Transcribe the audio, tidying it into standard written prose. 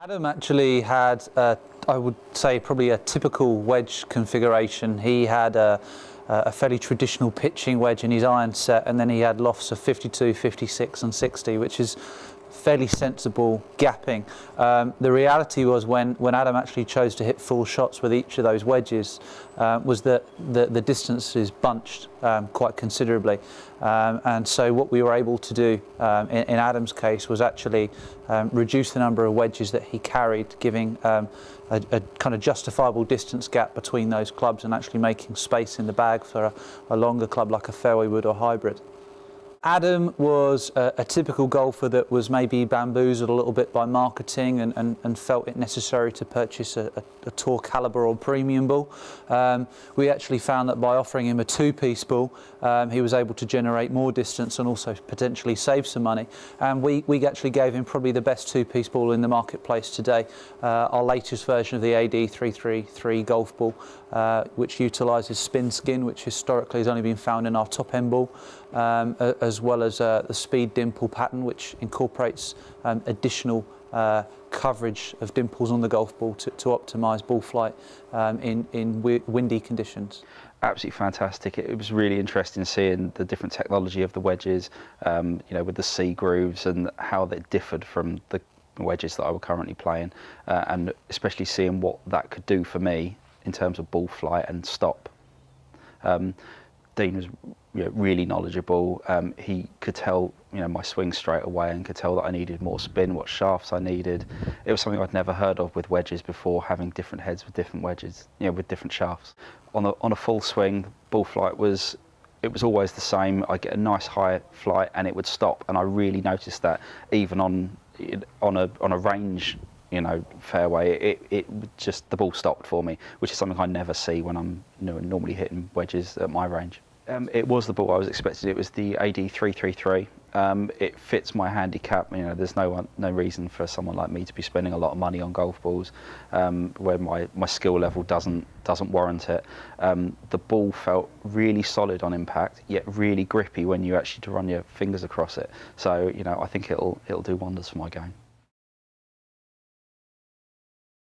Adam actually had, I would say, probably a typical wedge configuration. He had a fairly traditional pitching wedge in his iron set, and then he had lofts of 52, 56 and 60, which is fairly sensible gapping. The reality was when Adam actually chose to hit full shots with each of those wedges was that the distances bunched quite considerably. And so what we were able to do in Adam's case was actually reduce the number of wedges that he carried, giving a kind of justifiable distance gap between those clubs and actually making space in the bag for a longer club like a fairway wood or hybrid. Adam was a typical golfer that was maybe bamboozled a little bit by marketing and felt it necessary to purchase a tour caliber or premium ball. We actually found that by offering him a two-piece ball, he was able to generate more distance and also potentially save some money. And we actually gave him probably the best two-piece ball in the marketplace today, our latest version of the AD333 golf ball, which utilises spin skin, which historically has only been found in our top-end ball, as well as the speed dimple pattern, which incorporates additional coverage of dimples on the golf ball to optimise ball flight in windy conditions. Absolutely fantastic. It was really interesting seeing the different technology of the wedges, you know, with the C grooves and how they differed from the wedges that I were currently playing, and especially seeing what that could do for me in terms of ball flight and stop. Dean was really knowledgeable. He could tell my swing straight away and could tell that I needed more spin, what shafts I needed. It was something I'd never heard of with wedges before, having different heads with different wedges, with different shafts. On a full swing, ball flight was always the same. I'd get a nice high flight and it would stop, and I really noticed that even on a range fairway, the ball stopped for me, which is something I never see when I'm normally hitting wedges at my range. It was the ball I was expecting. It was the AD333. It fits my handicap. There's no reason for someone like me to be spending a lot of money on golf balls where my skill level doesn't warrant it. The ball felt really solid on impact, yet really grippy when you actually run your fingers across it. So I think it'll do wonders for my game.